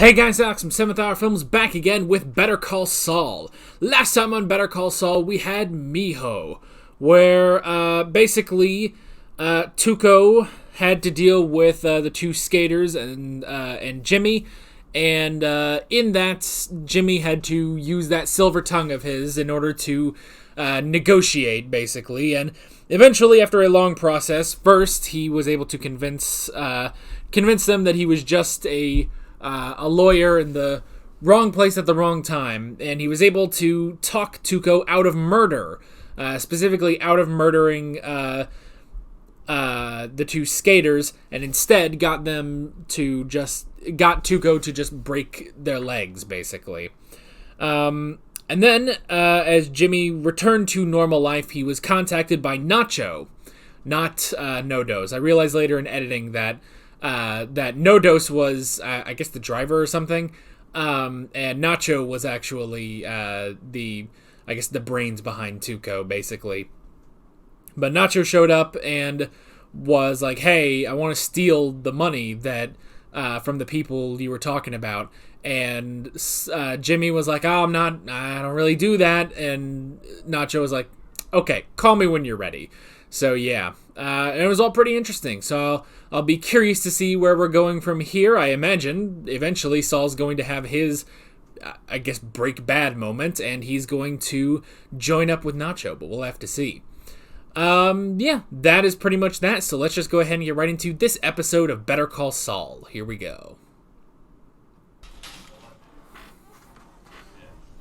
Hey guys, Alex from 7th Hour Films back again with Better Call Saul. Last time on Better Call Saul, we had Miho, where basically Tuco had to deal with the two skaters and Jimmy, and in that, Jimmy had to use that silver tongue of his in order to negotiate, basically, and eventually, after a long process, first he was able to convince them that he was just a lawyer in the wrong place at the wrong time, and he was able to talk Tuco out of murder, specifically out of murdering the two skaters, and instead got Tuco to just break their legs, basically. And then, as Jimmy returned to normal life, he was contacted by Nacho, not No Dose. I realized later in editing that No Dose was, I guess, the driver or something, and Nacho was actually the brains behind Tuco, basically. But Nacho showed up and was like, "Hey, I want to steal the money that from the people you were talking about." And Jimmy was like, "Oh, I don't really do that." And Nacho was like, "Okay, call me when you're ready." So yeah, and it was all pretty interesting. So I'll be curious to see where we're going from here. I imagine eventually Saul's going to have his, break bad moment, and he's going to join up with Nacho, but we'll have to see. Yeah, that is pretty much that. So let's just go ahead and get right into this episode of Better Call Saul. Here we go.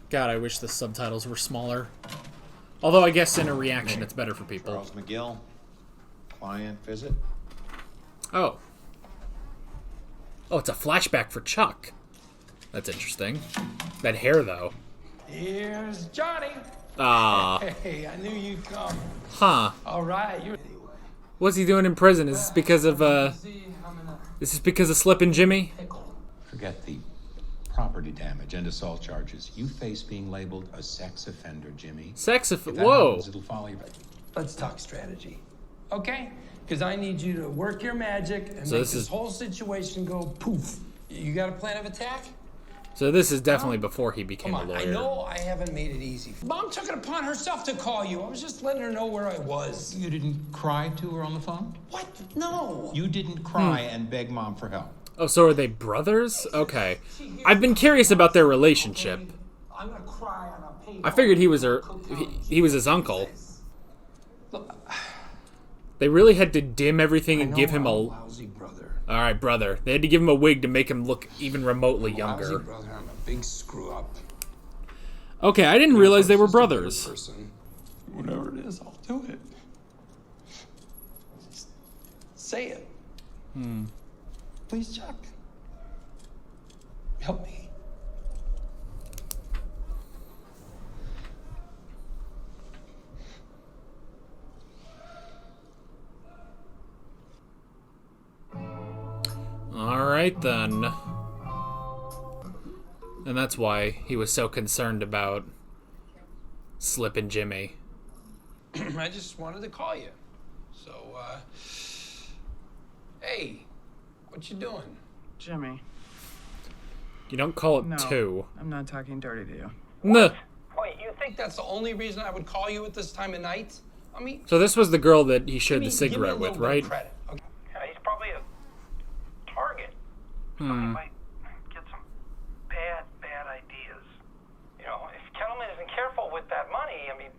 God, I wish the subtitles were smaller. Although I guess in a reaction it's better for people. Charles Mcgill, client visit. Oh, it's a flashback for Chuck. That's interesting. That hair, though. Here's Johnny. Ah. Hey, I knew you'd come. Huh. All right. What's he doing in prison? Is this because of slipping Jimmy? Forget the property damage and assault charges. You face being labeled a sex offender, Jimmy. Whoa. It'll follow you. Let's talk strategy. Okay? Because I need you to work your magic and make this whole situation go poof. You got a plan of attack? So this is definitely before he became a lawyer. I know I haven't made it easy. Mom took it upon herself to call you. I was just letting her know where I was. You didn't cry to her on the phone? What? No. You didn't cry and beg Mom for help? Oh, so are they brothers? Okay. I've been curious about their relationship. I'm gonna cry on a paper. I figured he was his uncle. They really had to dim everything and give him a lousy brother. All right, brother. They had to give him a wig to make him look even remotely younger. Lousy brother, I'm a big screw up. Okay, I didn't realize they were brothers. Whatever it is, I'll do it. Just say it. Please, Chuck. Help me. Alright then. And that's why he was so concerned about slipping Jimmy. I just wanted to call you. So, hey, what you doing? Jimmy. You don't call it No, two. I'm not talking dirty to you. No. Wait, you think that's the only reason I would call you at this time of night? I mean, So this was the girl that he shared the give me cigarette a with, little bit right? of credit, okay? Yeah, he's probably a target. Somebody might get some bad ideas. You know, if Kettleman isn't careful with that money, I mean,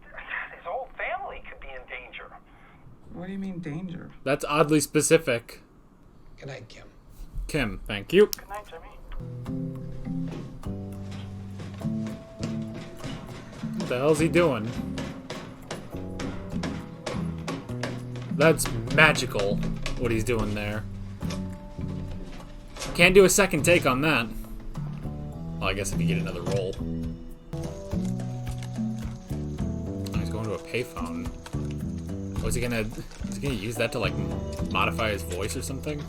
his whole family could be in danger. What do you mean danger? That's oddly specific. Good night, Kim. Kim, thank you. Good night, Jimmy. What the hell's he doing? That's magical, what he's doing there. Can't do a second take on that. Well, I guess if you get another roll. Oh, he's going to a payphone. Was he gonna use that to, like, modify his voice or something?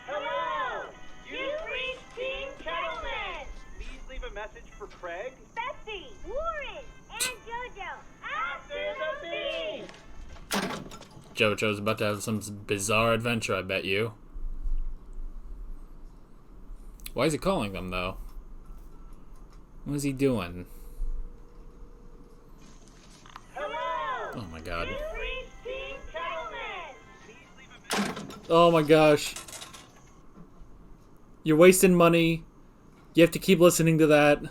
Hello! You've reached Team Kettleman! Please leave a message for Craig. Betsy, Warren, and JoJo after the beep! JoJo's about to have some bizarre adventure, I bet you. Why is he calling them, though? What is he doing? Hello. Oh my god. You reached Team Kettlemans. Oh my gosh. You're wasting money. You have to keep listening to that.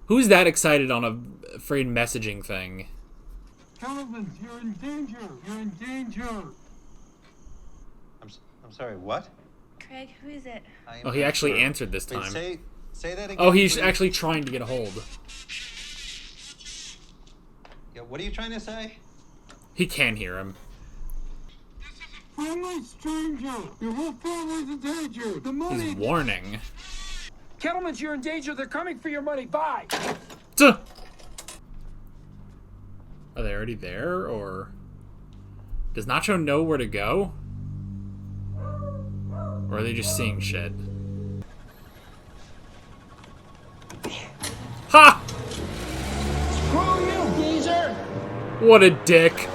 Who's that excited on a freaking messaging thing? Kettlemans, you're in danger. You're in danger. I'm sorry, what? Craig, who is it? Oh, he actually answered this time. Wait, say that again. Oh, he's please. actually trying to get a hold. Yeah, what are you trying to say? He can hear him. Friendly stranger. Your whole family's in danger. The money. He's warning. Kettlemans, you're in danger. They're coming for your money. Bye. Tuh. Are they already there, or does Nacho know where to go? Or are they just seeing shit? Ha! Screw you, geezer. What a dick.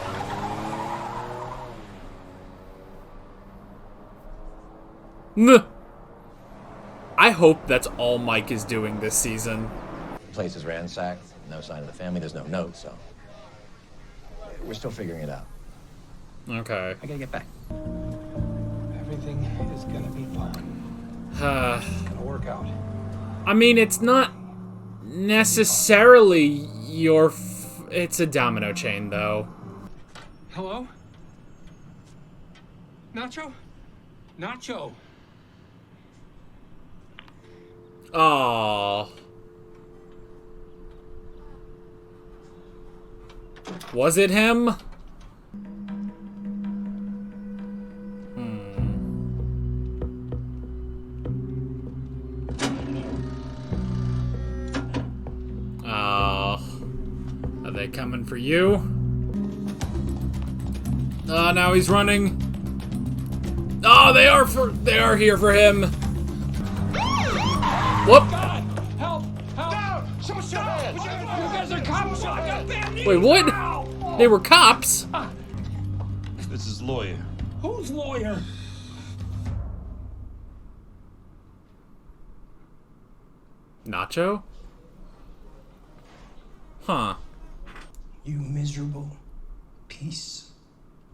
Nuh. I hope that's all Mike is doing this season. The place is ransacked. No sign of the family. There's no note, so we're still figuring it out. Okay. I gotta get back. Everything is gonna be fine. It's gonna work out. I mean, it's not necessarily your... it's a domino chain, though. Hello? Nacho? Nacho. Aww. Was it him? Oh. Are they coming for you? Oh, now he's running. Oh, they are here for him. Whoop. God! Help! Help! No! Someone shot me! You guys are cops! Wait, what? They were cops? This is lawyer. Who's lawyer? Nacho? Huh. You miserable piece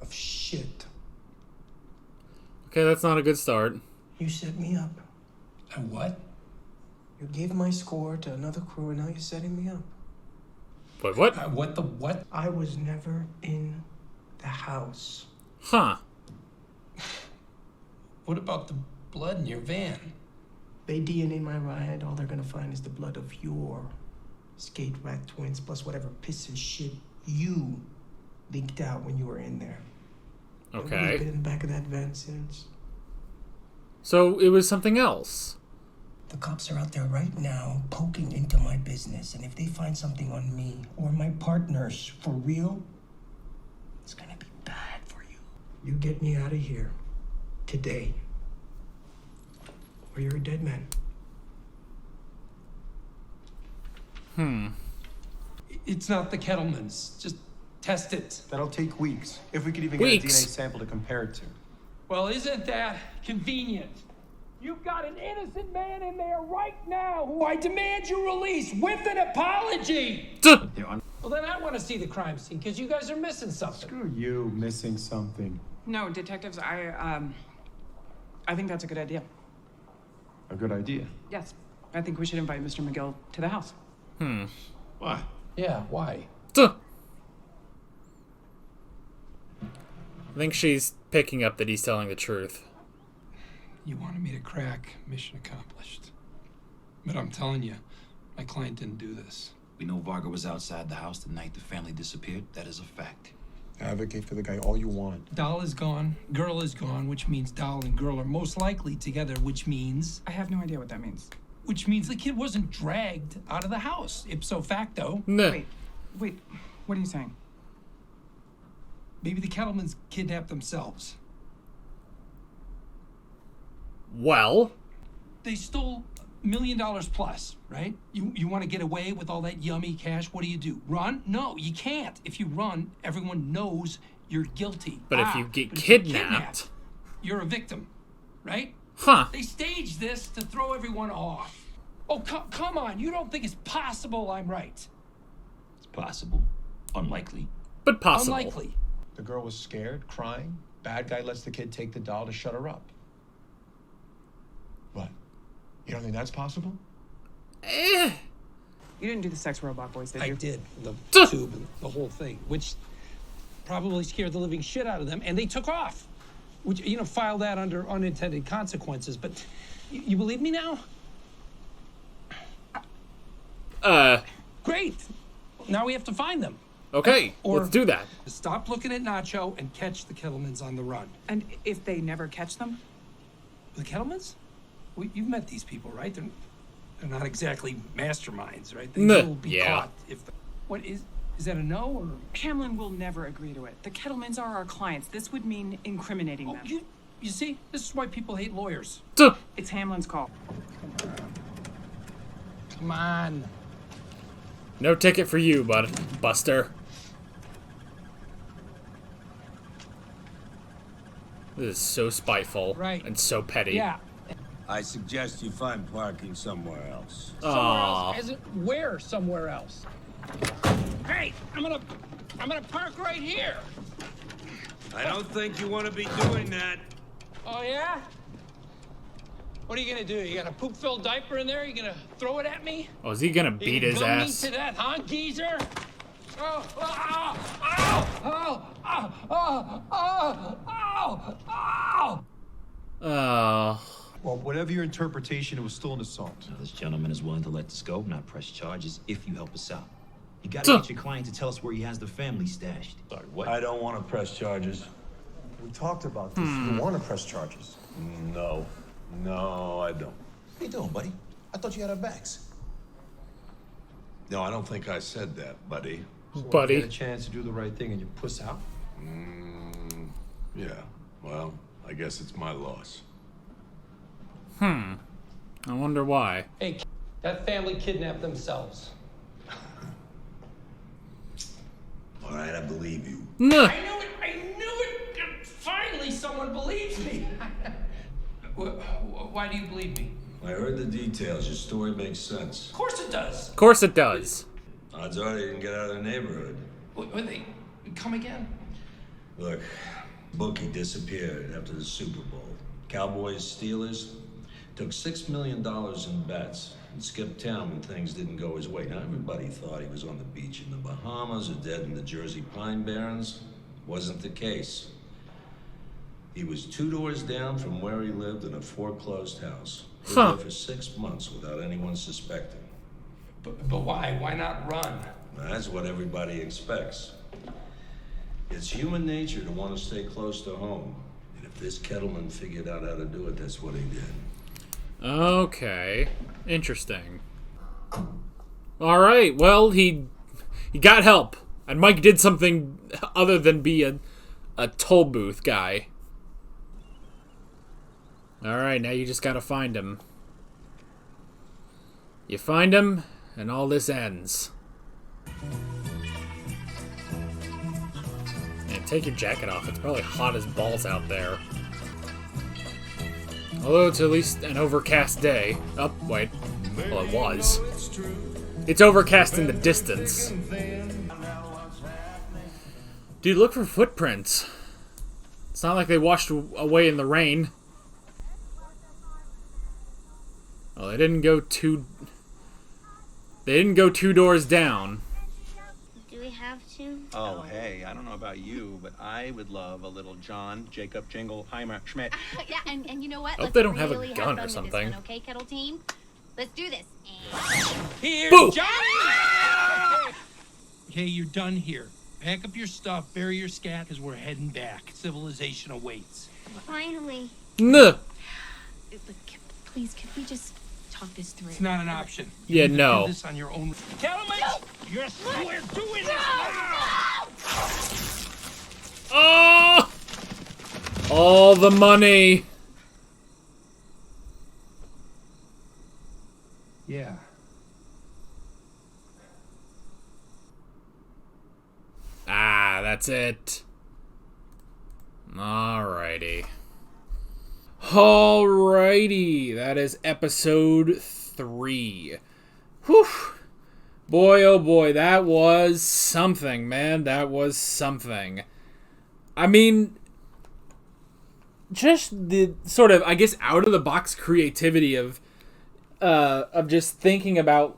of shit. Okay, that's not a good start. You set me up. And what? You gave my score to another crew and now you're setting me up. Wait, what? What the what? I was never in the house. Huh. What about the blood in your van? They DNA my ride, all they're gonna find is the blood of your skate rat twins plus whatever piss of shit you leaked out when you were in there. Nobody's Okay. been in the back of that van since. So it was something else. The cops are out there right now poking into my business, and if they find something on me or my partners for real, it's gonna be bad for you. You get me out of here today, or you're a dead man. It's not the Kettlemans. Just test it. That'll take weeks, if we could even Weeks? get a DNA sample to compare it to. Well, isn't that convenient? You've got an innocent man in there right now who I demand you release with an apology. Duh. Well, then I want to see the crime scene because you guys are missing something. Screw you, missing something. No, detectives, I think that's a good idea. A good idea. Yes. I think we should invite Mr. Mcgill to the house. Why? Yeah, why? Duh. I think she's picking up that he's telling the truth. You wanted me to crack, mission accomplished. But I'm telling you, my client didn't do this. We know Varga was outside the house the night the family disappeared. That is a fact. Advocate for the guy all you want. Doll is gone, girl is gone, which means Doll and girl are most likely together, which means... I have no idea what that means. Which means the kid wasn't dragged out of the house, ipso facto. Nah. Wait, what are you saying? Maybe the Kettlemans kidnapped themselves. Well, They stole $1 million plus, right? You want to get away with all that yummy cash? What do? Run? No, you can't. If you run, everyone knows you're guilty. but if you get but if you're kidnapped, you're a victim, right? Huh. They staged this to throw everyone off. Oh, come on. You don't think it's possible I'm right? It's possible. Unlikely. But possible. Unlikely. The girl was scared, crying. Bad guy lets the kid take the doll to shut her up. What? You don't think that's possible? You didn't do the sex robot voice, did you? I did. The tube and the whole thing, which probably scared the living shit out of them, and they took off. Which, file that under unintended consequences. But you believe me now? Great. Now we have to find them. Okay, let's do that. Stop looking at Nacho and catch the Kettlemans on the run. And if they never catch them? The Kettlemans? Well, you've met these people, right? They're not exactly masterminds, right? They will be caught if... What is that a no, or...? Hamlin will never agree to it. The Kettlemans are our clients. This would mean incriminating them. You see? This is why people hate lawyers. It's Hamlin's call. Come on. No ticket for you, Buster. This is so spiteful and so petty. Yeah. I suggest you find parking somewhere else. Somewhere else? As in, where somewhere else? Hey, I'm gonna park right here. I don't think you want to be doing that. Oh, yeah? What are you gonna do? You got a poop-filled diaper in there? You gonna throw it at me? Oh, is he gonna beat his ass? Me to that, huh, geezer? Oh, oh, oh, oh, oh, oh, oh, oh, oh. Oh. Well, whatever your interpretation, it was still an assault. Now, this gentleman is willing to let this go, not press charges, if you help us out. You gotta get your client to tell us where he has the family stashed. Sorry, what? I don't want to press charges. We talked about this. You want to press charges. No. No, I don't. What are you doing, buddy? I thought you had our backs. No, I don't think I said that, buddy. So Buddy. You get a chance to do the right thing and you puss out? Yeah, well, I guess it's my loss. I wonder why. Hey, that family kidnapped themselves. All right, I believe you. No. I knew it! Finally, someone believes me! Why do you believe me? I heard the details. Your story makes sense. Of course it does. Of course it does. Odds are they didn't get out of the neighborhood. What, they come again? Look, bookie disappeared after the Super Bowl. Cowboys, Steelers took $6 million in bets and skipped town when things didn't go his way. Now, everybody thought he was on the beach in the Bahamas or dead in the Jersey Pine Barrens. Wasn't the case. He was 2 doors down from where he lived in a foreclosed house. Lived there for 6 months without anyone suspecting. But why? Why not run? That's what everybody expects. It's human nature to want to stay close to home. And if this Kettleman figured out how to do it, that's what he did. Okay. Interesting. Alright, well, he got help. And Mike did something other than be a toll booth guy. Alright, now you just gotta find him. You find him, and all this ends. Man, take your jacket off. It's probably hot as balls out there. Although it's at least an overcast day. Oh, wait. Well, it was. It's overcast in the distance. Dude, look for footprints. It's not like they washed away in the rain. Well, they didn't go 2 doors down. Do we have to? Oh, hey, I don't know about you, but I would love a little John, Jacob, Jingle, Heimer, Schmidt. Yeah, and you know what? Hope they don't have a gun or something. One, okay, Kettle Team? Let's do this. Here, Boo! Johnny! Okay, you're done here. Pack up your stuff, bury your scat, because we're heading back. Civilization awaits. Finally. Nuh. Please, could we just talk this through? It's not an option. Yeah, You no. do this on your own. Kettlemans, we're doing this now! Oh! All the money. Yeah. Ah, that's it. Alrighty. Alrighty, that is episode 3. Whew. Boy, oh boy, that was something, man. That was something. I mean, just the sort of, I guess, out-of-the-box creativity of just thinking about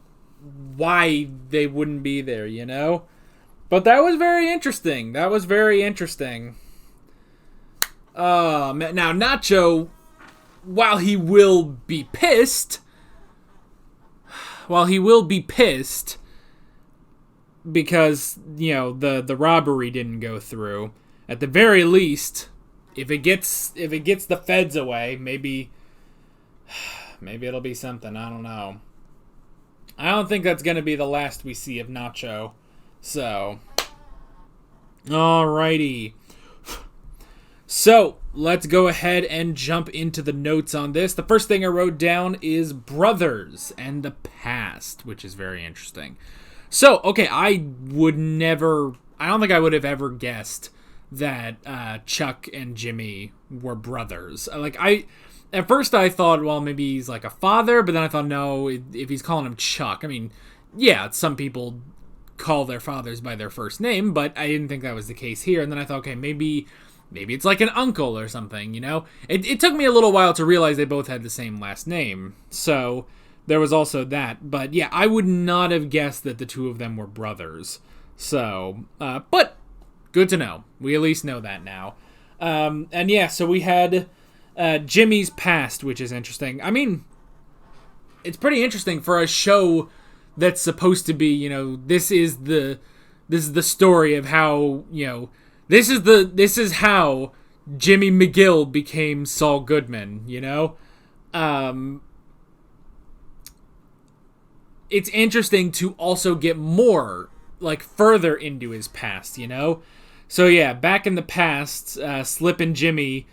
why they wouldn't be there, you know? But that was very interesting. Now, Nacho, while he will be pissed because, you know, the robbery didn't go through, at the very least, if it gets the feds away, maybe it'll be something. I don't know. I don't think that's going to be the last we see of Nacho. So, alrighty. So, let's go ahead and jump into the notes on this. The first thing I wrote down is brothers and the past, which is very interesting. So, okay, I don't think I would have ever guessed that Chuck and Jimmy were brothers. At first I thought, well, maybe he's like a father, but then I thought, no, if he's calling him Chuck, I mean, yeah, some people call their fathers by their first name, but I didn't think that was the case here. And then I thought, okay, maybe it's like an uncle or something, you know? It took me a little while to realize they both had the same last name, so there was also that. But yeah, I would not have guessed that the two of them were brothers. So, but good to know. We at least know that now. And yeah, so we had Jimmy's past, which is interesting. I mean, it's pretty interesting for a show that's supposed to be, you know, this is the story of how, you know, this is how Jimmy Mcgill became Saul Goodman, you know? It's interesting to also get more, like, further into his past, you know? So yeah, back in the past, Slippin' Jimmy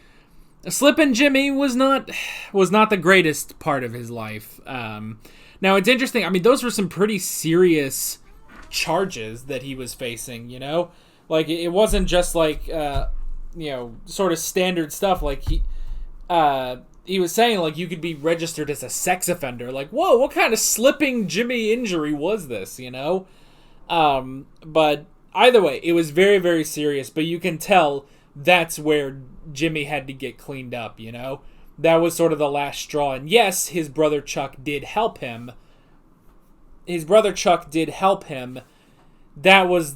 was not the greatest part of his life. Now it's interesting. I mean, those were some pretty serious charges that he was facing, you know? Like, it wasn't just like, you know, sort of standard stuff. Like, he was saying, like, you could be registered as a sex offender. Like, whoa, what kind of slipping Jimmy injury was this, you know? But either way, it was very, very serious. But you can tell that's where Jimmy had to get cleaned up, you know? That was sort of the last straw. And yes, his brother Chuck did help him. That was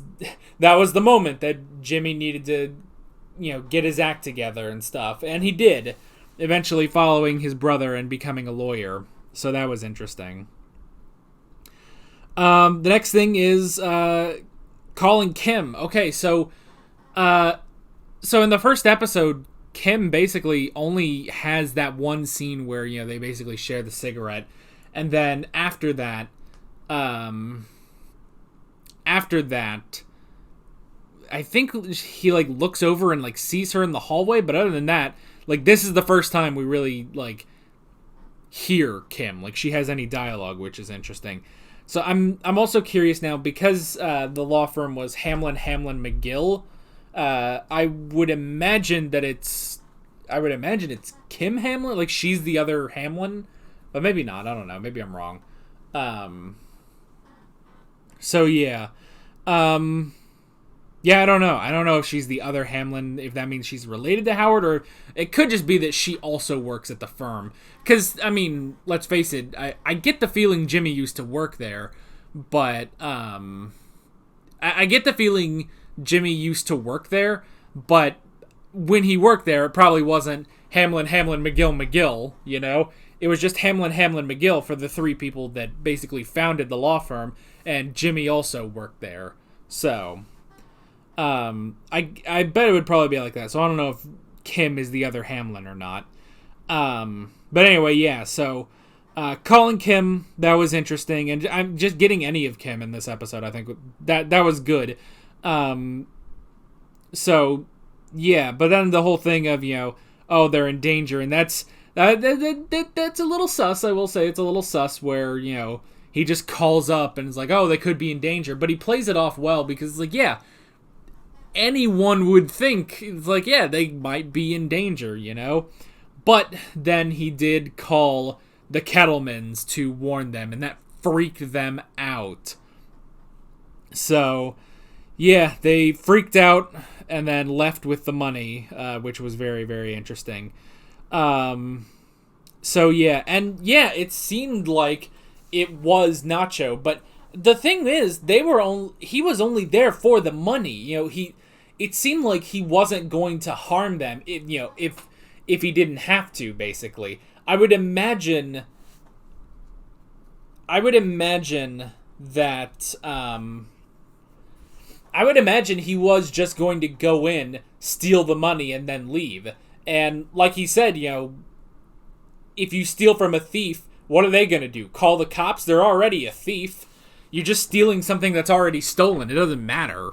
the moment that Jimmy needed to, you know, get his act together and stuff. And he did, eventually following his brother and becoming a lawyer. So that was interesting. The next thing is calling Kim. Okay, so in the first episode, Kim basically only has that one scene where, you know, they basically share the cigarette. And then after that, I think he, like, looks over and, like, sees her in the hallway. But other than that, like, this is the first time we really, like, hear Kim. Like, she has any dialogue, which is interesting. So I'm also curious now, because the law firm was Hamlin Mcgill. I would imagine it's Kim Hamlin. Like, she's the other Hamlin, but maybe not. I don't know. Maybe I'm wrong. So yeah. Yeah, I don't know. I don't know if she's the other Hamlin, if that means she's related to Howard, or it could just be that she also works at the firm. Because, I mean, let's face it, I get the feeling Jimmy used to work there, but I get the feeling Jimmy used to work there, but when he worked there, it probably wasn't Hamlin, McGill, you know? It was just Hamlin, McGill for the three people that basically founded the law firm, and Jimmy also worked there. So, I bet it would probably be like that. So I don't know if Kim is the other Hamlin or not. But anyway, yeah, so calling Kim, that was interesting, and I'm just getting any of Kim in this episode. I think that was good. So yeah, but then the whole thing of, you know, oh, they're in danger, and that's a little sus. I will say it's a little sus where, you know, he just calls up and is like, oh, they could be in danger, but he plays it off well because it's like, yeah, anyone would think, it's like, yeah, they might be in danger, you know? But then he did call the Kettlemans to warn them, and that freaked them out. So, yeah, they freaked out and then left with the money, which was very, very interesting. So, yeah, and yeah, it seemed like it was Nacho, but the thing is, he was only there for the money. You know, it seemed like he wasn't going to harm them, if he didn't have to, basically. I would imagine that, I would imagine he was just going to go in, steal the money, and then leave. And like he said, if you steal from a thief, what are they going to do? Call the cops? They're already a thief. You're just stealing something that's already stolen. It doesn't matter,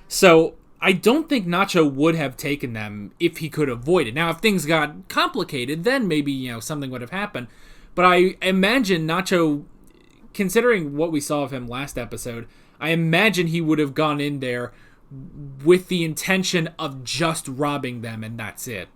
So I don't think Nacho would have taken them if he could avoid it. Now, if things got complicated, then maybe, something would have happened. But I imagine Nacho, considering what we saw of him last episode, I imagine he would have gone in there with the intention of just robbing them, and that's it,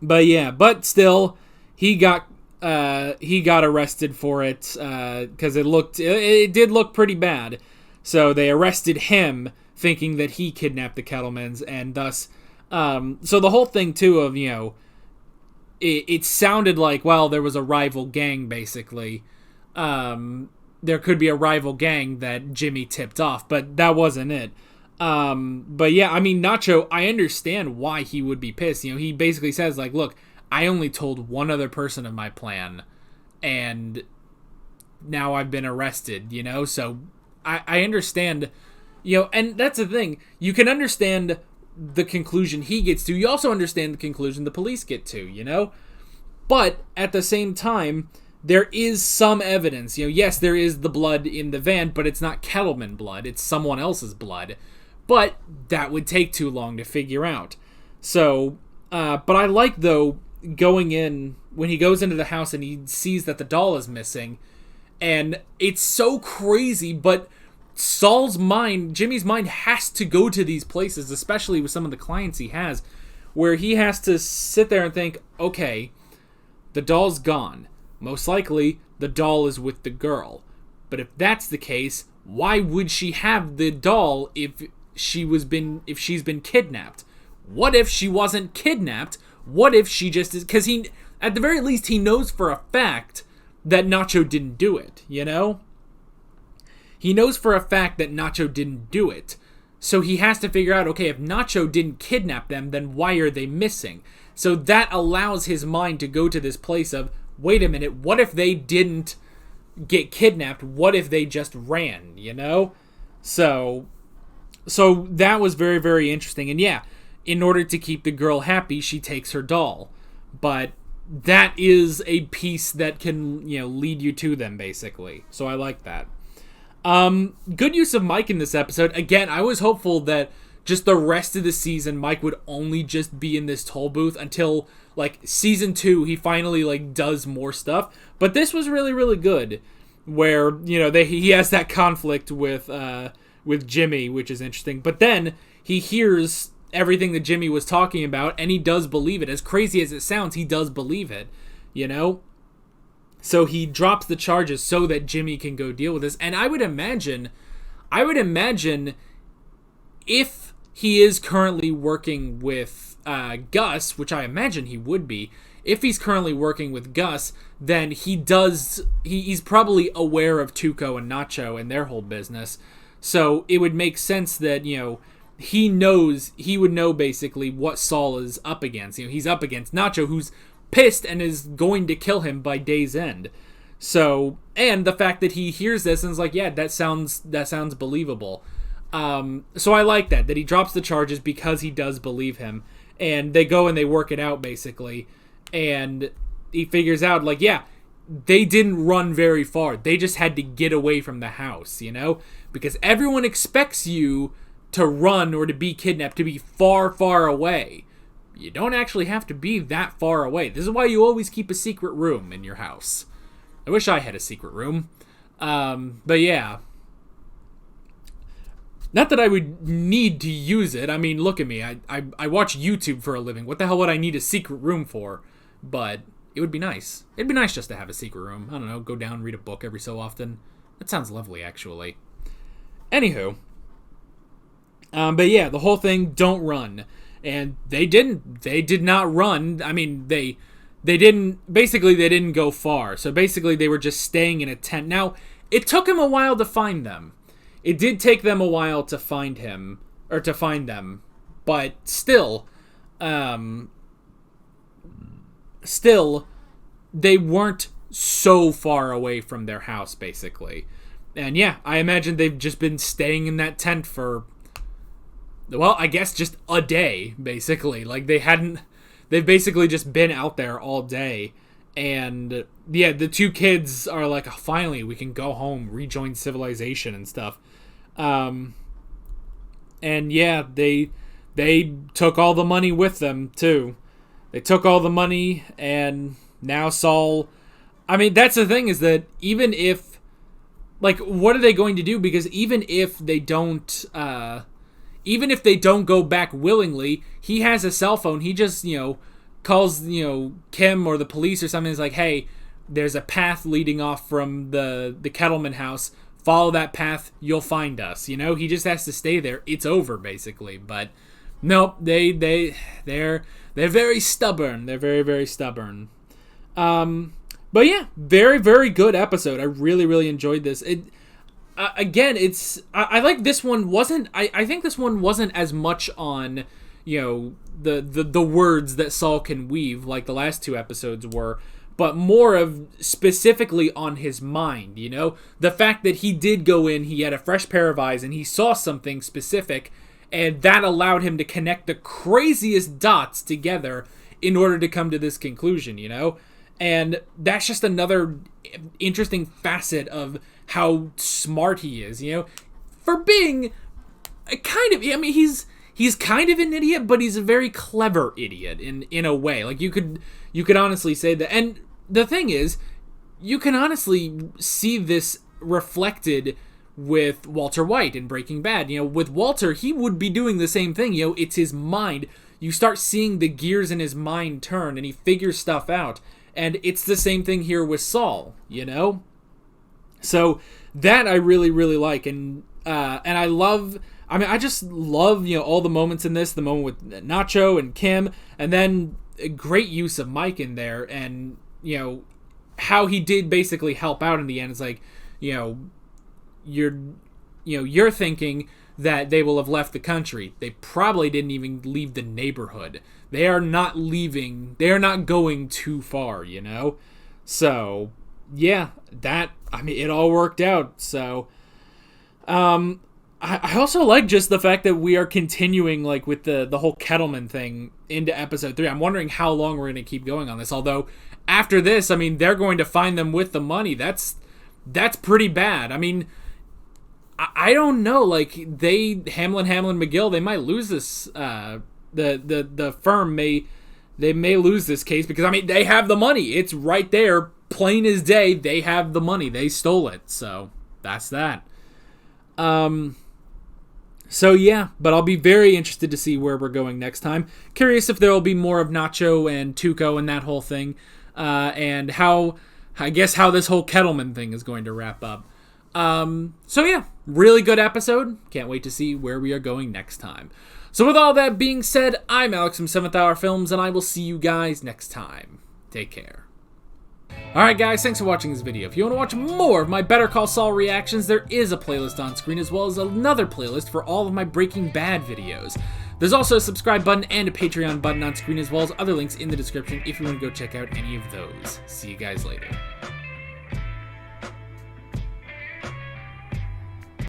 But yeah, but still, he got arrested for it, because it did look pretty bad. So they arrested him, thinking that he kidnapped the Kettlemans, and thus, so the whole thing too of, it sounded like, well, there was a rival gang, basically. There could be a rival gang that Jimmy tipped off, but that wasn't it. But yeah, I mean, Nacho, I understand why he would be pissed. He basically says, like, look, I only told one other person of my plan, and now I've been arrested, so I understand, and that's the thing. You can understand the conclusion he gets to. You also understand the conclusion the police get to, But at the same time, there is some evidence. Yes, there is the blood in the van, but it's not Kettleman blood. It's someone else's blood. But that would take too long to figure out. So, but I like, though, going in, when he goes into the house and he sees that the doll is missing, and it's so crazy, but Jimmy's mind has to go to these places, especially with some of the clients he has, where he has to sit there and think, okay, the doll's gone. Most likely, the doll is with the girl. But if that's the case, why would she have the doll if she's been kidnapped? What if she wasn't kidnapped? What if she just is? Because at the very least, he knows for a fact that Nacho didn't do it, He knows for a fact that Nacho didn't do it. So he has to figure out, okay, if Nacho didn't kidnap them, then why are they missing? So that allows his mind to go to this place of, wait a minute, what if they didn't get kidnapped? What if they just ran, So that was very, very interesting. And yeah, in order to keep the girl happy, she takes her doll. But that is a piece that can, lead you to them, basically. So I like that. Good use of Mike in this episode. Again, I was hopeful that just the rest of the season, Mike would only just be in this toll booth until, like, season 2, he finally, like, does more stuff. But this was really, really good, where, he has that conflict with Jimmy, which is interesting. But then he hears everything that Jimmy was talking about, and he does believe it. As crazy as it sounds, he does believe it, So he drops the charges so that Jimmy can go deal with this. And I would imagine if he is currently working with Gus, which I imagine he would be, if he's currently working with Gus, then he's probably aware of Tuco and Nacho and their whole business. So it would make sense that, he would know basically what Saul is up against. He's up against Nacho, who's pissed and is going to kill him by day's end. So, and the fact that he hears this and is like, yeah, that sounds believable. So I like that he drops the charges because he does believe him, and they go and they work it out, basically, and he figures out, like, yeah, they didn't run very far. They just had to get away from the house, because everyone expects you to run or to be kidnapped, to be far, far away. You don't actually have to be that far away. This is why you always keep a secret room in your house. I wish I had a secret room. But yeah. Not that I would need to use it. I mean, look at me. I watch YouTube for a living. What the hell would I need a secret room for? But it would be nice. It'd be nice just to have a secret room. I don't know, go down, read a book every so often. That sounds lovely, actually. Anywho. But yeah, the whole thing, don't run. And they did not run. I mean, they didn't go far. So basically they were just staying in a tent. Now, it took him a while to find them. It did take them a while to find him, or to find them, but still, they weren't so far away from their house, basically. And yeah, I imagine they've just been staying in that tent for, well, I guess just a day, basically. Like, they've basically just been out there all day. And yeah, the two kids are like, oh, finally, we can go home, rejoin civilization and stuff. And yeah, they took all the money with them too. They took all the money, and now Saul, I mean, that's the thing, is that even if, like, what are they going to do? Because even if they don't go back willingly, he has a cell phone. He just, calls, Kim or the police or something. Is like, hey, there's a path leading off from the Kettleman house. Follow that path, you'll find us. He just has to stay there. It's over, basically. But nope, they're very stubborn. They're very, very stubborn. But yeah, very, very good episode. I really, really enjoyed this. I like this one. I think this one wasn't as much on, the words that Saul can weave like the last two episodes were, but more of specifically on his mind, the fact that he did go in, he had a fresh pair of eyes, and he saw something specific, and that allowed him to connect the craziest dots together in order to come to this conclusion, And that's just another interesting facet of how smart he is, for being a kind of, I mean, he's kind of an idiot, but he's a very clever idiot in a way. Like, you could honestly say that. And the thing is, you can honestly see this reflected with Walter White in Breaking Bad. With Walter, he would be doing the same thing. It's his mind. You start seeing the gears in his mind turn, and he figures stuff out. And it's the same thing here with Saul, So that I really, really like. And I love, I just love, all the moments in this, the moment with Nacho and Kim, and then a great use of Mike in there, and, how he did basically help out in the end. It's like, you're thinking that they will have left the country. They probably didn't even leave the neighborhood. They are not leaving. They are not going too far, So, yeah, it all worked out. So, I also like just the fact that we are continuing, like, with the whole Kettleman thing into episode 3. I'm wondering how long we're going to keep going on this. Although, after this, they're going to find them with the money. That's pretty bad. I don't know. Like, Hamlin, Mcgill, they might lose this. The firm may lose this case because they have the money. It's right there, plain as day. They have the money. They stole it. So that's that. So yeah, but I'll be very interested to see where we're going next time. Curious if there will be more of Nacho and Tuco and that whole thing, and how this whole Kettleman thing is going to wrap up. So yeah, really good episode. Can't wait to see where we are going next time. So with all that being said, I'm Alex from 7th Hour Films, and I will see you guys next time. Take care. Alright guys, thanks for watching this video. If you want to watch more of my Better Call Saul reactions, there is a playlist on screen, as well as another playlist for all of my Breaking Bad videos. There's also a subscribe button and a Patreon button on screen, as well as other links in the description if you want to go check out any of those. See you guys later.